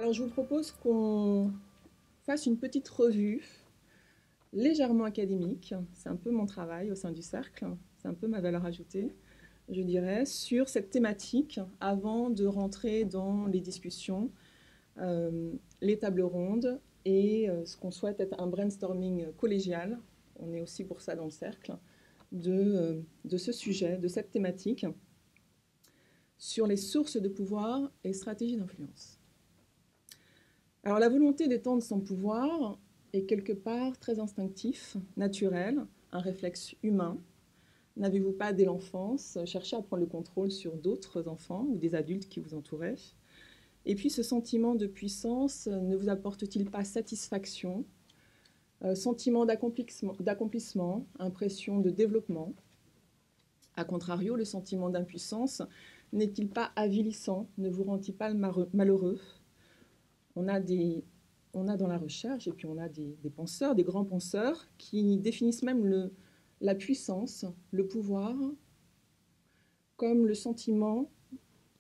Alors, je vous propose qu'on fasse une petite revue légèrement académique. C'est un peu mon travail au sein du cercle, c'est un peu ma valeur ajoutée, je dirais, sur cette thématique avant de rentrer dans les discussions, les tables rondes et ce qu'on souhaite être un brainstorming collégial. On est aussi pour ça dans le cercle, de ce sujet, de cette thématique, sur les sources de pouvoir et stratégies d'influence. Alors la volonté d'étendre son pouvoir est quelque part très instinctif, naturel, un réflexe humain. N'avez-vous pas, dès l'enfance, cherché à prendre le contrôle sur d'autres enfants ou des adultes qui vous entouraient? Et puis ce sentiment de puissance ne vous apporte-t-il pas satisfaction, sentiment d'accomplissement, impression de développement? A contrario, le sentiment d'impuissance n'est-il pas avilissant, ne vous rend-il pas malheureux? On a dans la recherche, et puis on a des penseurs, des grands penseurs, qui définissent même la puissance, le pouvoir, comme le sentiment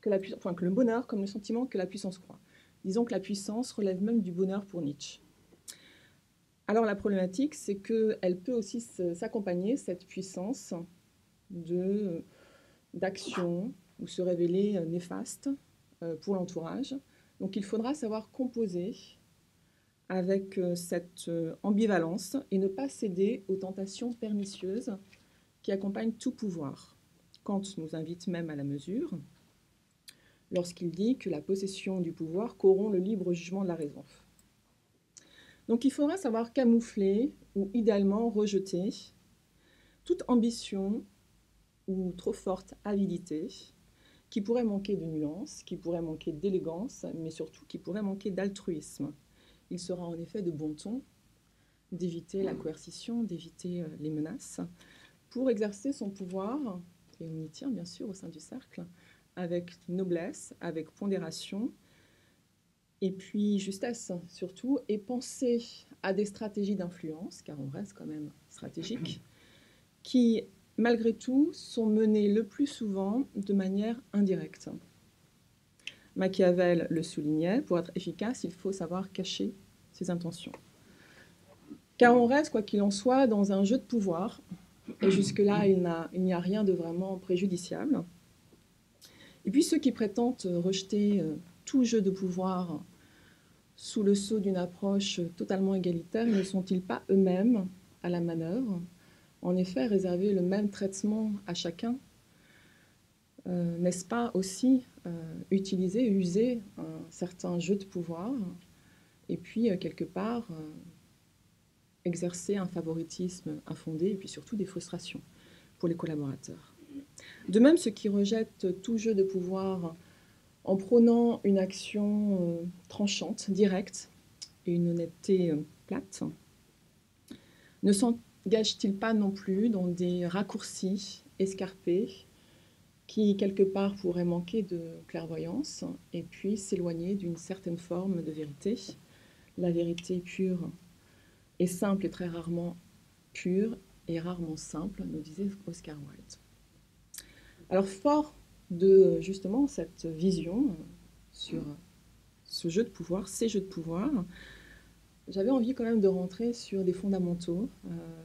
que le bonheur comme le sentiment que la puissance croît. Disons que la puissance relève même du bonheur pour Nietzsche. Alors la problématique, c'est qu'elle peut aussi s'accompagner, cette puissance, d'action ou se révéler néfaste pour l'entourage. Donc il faudra savoir composer avec cette ambivalence et ne pas céder aux tentations pernicieuses qui accompagnent tout pouvoir. Kant nous invite même à la mesure lorsqu'il dit que la possession du pouvoir corrompt le libre jugement de la raison. Donc il faudra savoir camoufler ou idéalement rejeter toute ambition ou trop forte avidité qui pourrait manquer de nuance, qui pourrait manquer d'élégance, mais surtout qui pourrait manquer d'altruisme. Il sera en effet de bon ton d'éviter la coercition, d'éviter les menaces, pour exercer son pouvoir, et on y tient bien sûr au sein du cercle, avec noblesse, avec pondération, et puis justesse surtout, et penser à des stratégies d'influence, car on reste quand même stratégique, qui malgré tout sont menées le plus souvent de manière indirecte. Machiavel le soulignait, pour être efficace, il faut savoir cacher ses intentions. Car on reste, quoi qu'il en soit, dans un jeu de pouvoir, et jusque-là, il n'y a rien de vraiment préjudiciable. Et puis ceux qui prétendent rejeter tout jeu de pouvoir sous le sceau d'une approche totalement égalitaire, ne sont-ils pas eux-mêmes à la manœuvre? En effet, réserver le même traitement à chacun, n'est-ce pas aussi utiliser, user un certain jeu de pouvoir, et puis quelque part exercer un favoritisme infondé, et puis surtout des frustrations pour les collaborateurs. De même, ceux qui rejettent tout jeu de pouvoir en prônant une action tranchante, directe, et une honnêteté plate, ne s'engagent-ils pas non plus dans des raccourcis escarpés qui, quelque part, pourraient manquer de clairvoyance et puis s'éloigner d'une certaine forme de vérité? La vérité pure est simple et très rarement pure et rarement simple, nous disait Oscar Wilde. Alors, fort de justement cette vision sur ce jeu de pouvoir, ces jeux de pouvoir, j'avais envie quand même de rentrer sur des fondamentaux,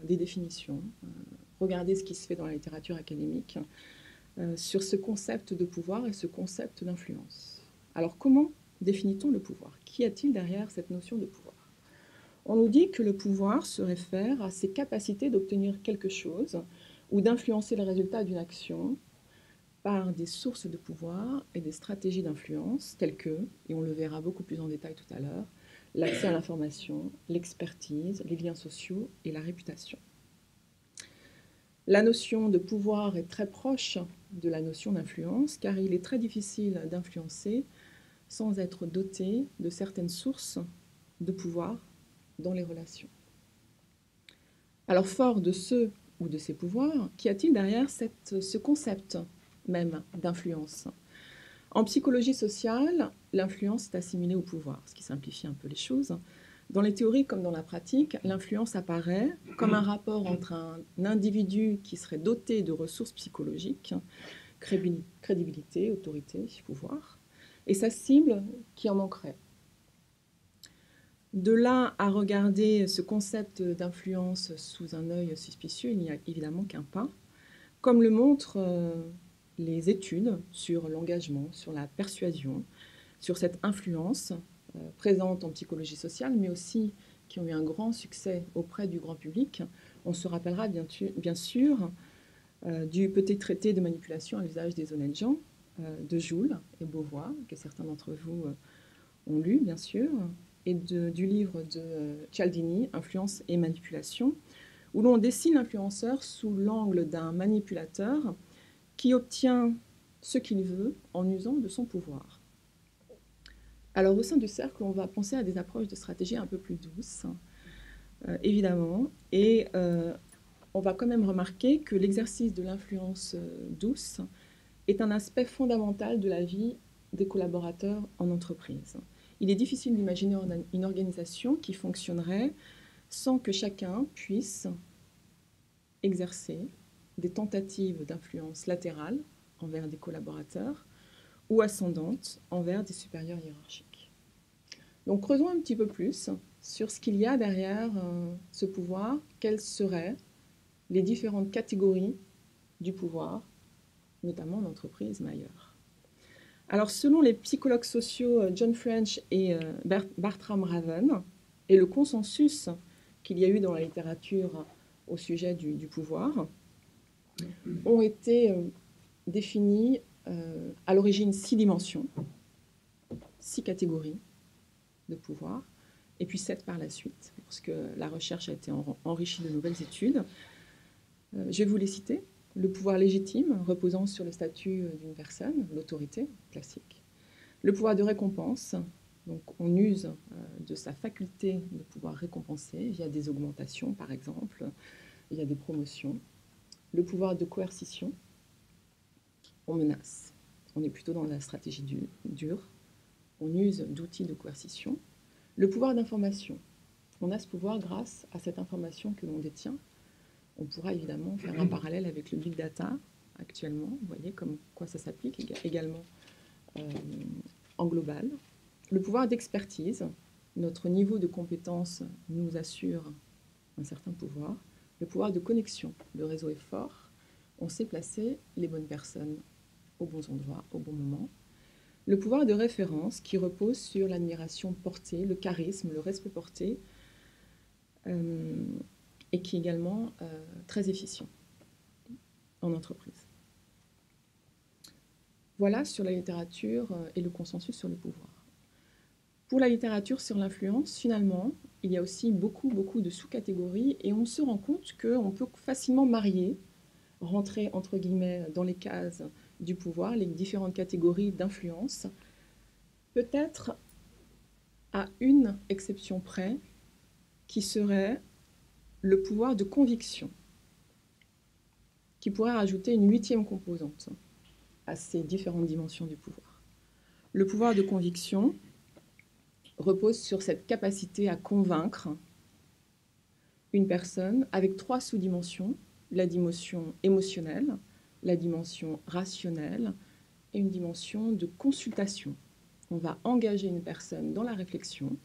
des définitions, regarder ce qui se fait dans la littérature académique, sur ce concept de pouvoir et ce concept d'influence. Alors comment définit-on le pouvoir? Qu'y a-t-il derrière cette notion de pouvoir? On nous dit que le pouvoir se réfère à ses capacités d'obtenir quelque chose ou d'influencer le résultat d'une action par des sources de pouvoir et des stratégies d'influence telles que, et on le verra beaucoup plus en détail tout à l'heure, l'accès à l'information, l'expertise, les liens sociaux et la réputation. La notion de pouvoir est très proche de la notion d'influence car il est très difficile d'influencer sans être doté de certaines sources de pouvoir dans les relations. Alors fort de ce ou de ces pouvoirs, qu'y a-t-il derrière ce concept même d'influence? En psychologie sociale, l'influence est assimilée au pouvoir, ce qui simplifie un peu les choses. Dans les théories comme dans la pratique, l'influence apparaît comme un rapport entre un individu qui serait doté de ressources psychologiques, crédibilité, autorité, pouvoir, et sa cible qui en manquerait. De là à regarder ce concept d'influence sous un œil suspicieux, il n'y a évidemment qu'un pas, comme le montrent les études sur l'engagement, sur la persuasion, sur cette influence présente en psychologie sociale, mais aussi qui ont eu un grand succès auprès du grand public. On se rappellera bien sûr du petit traité de manipulation à l'usage des honnêtes gens de Joule et Beauvoir, que certains d'entre vous ont lu, bien sûr, et du livre de Cialdini, Influence et manipulation, où l'on dessine l'influenceur sous l'angle d'un manipulateur qui obtient ce qu'il veut en usant de son pouvoir. Alors au sein du cercle, on va penser à des approches de stratégie un peu plus douces, évidemment, et on va quand même remarquer que l'exercice de l'influence douce est un aspect fondamental de la vie des collaborateurs en entreprise. Il est difficile d'imaginer une organisation qui fonctionnerait sans que chacun puisse exercer des tentatives d'influence latérale envers des collaborateurs ou ascendantes envers des supérieurs hiérarchiques. Donc creusons un petit peu plus sur ce qu'il y a derrière ce pouvoir, quelles seraient les différentes catégories du pouvoir, notamment en entreprise, mais ailleurs. Alors, selon les psychologues sociaux John French et Bartram Raven, et le consensus qu'il y a eu dans la littérature au sujet du pouvoir, ont été définis à l'origine 6 dimensions, 6 catégories de pouvoir, et puis 7 par la suite, parce que la recherche a été enrichie de nouvelles études. Je vais vous les citer. Le pouvoir légitime, reposant sur le statut d'une personne, l'autorité classique. Le pouvoir de récompense, donc on use de sa faculté de pouvoir récompenser via des augmentations, par exemple, via des promotions. Le pouvoir de coercition, on menace. On est plutôt dans la stratégie dure. On use d'outils de coercition. Le pouvoir d'information, on a ce pouvoir grâce à cette information que l'on détient. On pourra évidemment faire un parallèle avec le big data actuellement, vous voyez comme quoi ça s'applique également en global. Le pouvoir d'expertise, notre niveau de compétence nous assure un certain pouvoir. Le pouvoir de connexion, le réseau est fort, on sait placer les bonnes personnes aux bons endroits, au bon moment. Le pouvoir de référence qui repose sur l'admiration portée, le charisme, le respect porté, et qui est également très efficient en entreprise. Voilà sur la littérature et le consensus sur le pouvoir. Pour la littérature sur l'influence, finalement, il y a aussi beaucoup de sous-catégories et on se rend compte qu'on peut facilement marier, rentrer entre guillemets dans les cases du pouvoir, les différentes catégories d'influence, peut-être à une exception près, qui serait le pouvoir de conviction, qui pourrait rajouter une 8e composante à ces différentes dimensions du pouvoir. Le pouvoir de conviction repose sur cette capacité à convaincre une personne avec 3 sous-dimensions, la dimension émotionnelle, la dimension rationnelle et une dimension de consultation. On va engager une personne dans la réflexion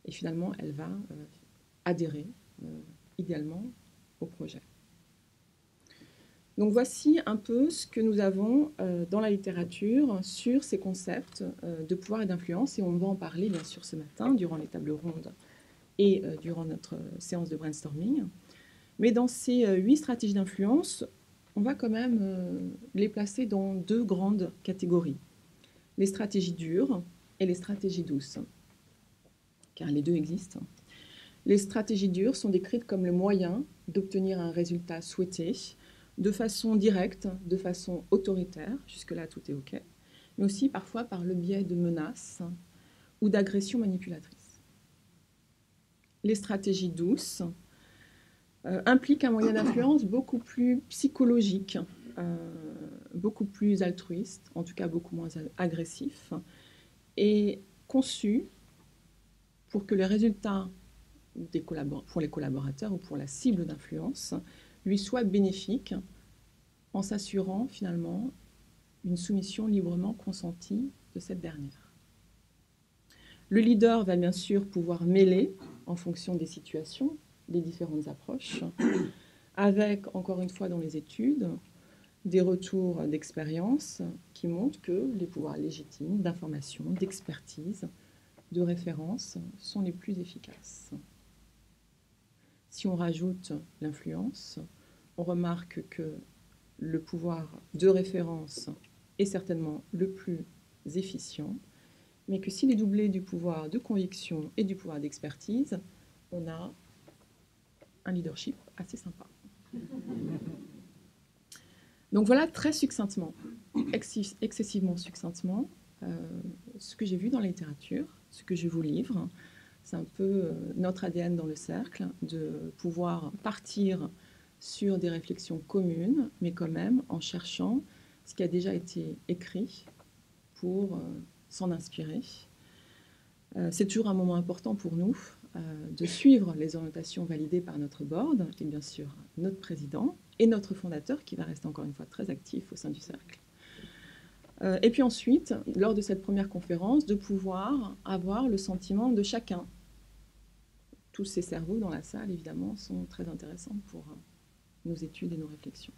et finalement elle va adhérer idéalement au projet. Donc voici un peu ce que nous avons dans la littérature sur ces concepts de pouvoir et d'influence, et on va en parler bien sûr ce matin durant les tables rondes et durant notre séance de brainstorming. Mais dans ces 8 stratégies d'influence, on va quand même les placer dans 2 grandes catégories. Les stratégies dures et les stratégies douces, car les deux existent. Les stratégies dures sont décrites comme le moyen d'obtenir un résultat souhaité, de façon directe, de façon autoritaire, jusque-là tout est OK, mais aussi parfois par le biais de menaces ou d'agressions manipulatrices. Les stratégies douces impliquent un moyen d'influence beaucoup plus psychologique, beaucoup plus altruiste, en tout cas beaucoup moins agressif, et conçu pour que les résultats pour les collaborateurs ou pour la cible d'influence lui soit bénéfique en s'assurant finalement une soumission librement consentie de cette dernière. Le leader va bien sûr pouvoir mêler, en fonction des situations, les différentes approches, avec, encore une fois dans les études, des retours d'expérience qui montrent que les pouvoirs légitimes d'information, d'expertise, de référence sont les plus efficaces. Si on rajoute l'influence, on remarque que le pouvoir de référence est certainement le plus efficient, mais que s'il est doublé du pouvoir de conviction et du pouvoir d'expertise, on a un leadership assez sympa. Donc voilà très succinctement, excessivement succinctement, ce que j'ai vu dans la littérature, ce que je vous livre. C'est un peu notre ADN dans le cercle, de pouvoir partir sur des réflexions communes, mais quand même en cherchant ce qui a déjà été écrit pour s'en inspirer. C'est toujours un moment important pour nous de suivre les orientations validées par notre board et bien sûr notre président et notre fondateur qui va rester encore une fois très actif au sein du cercle. Et puis ensuite, lors de cette première conférence, de pouvoir avoir le sentiment de chacun. Tous ces cerveaux dans la salle, évidemment, sont très intéressants pour nos études et nos réflexions.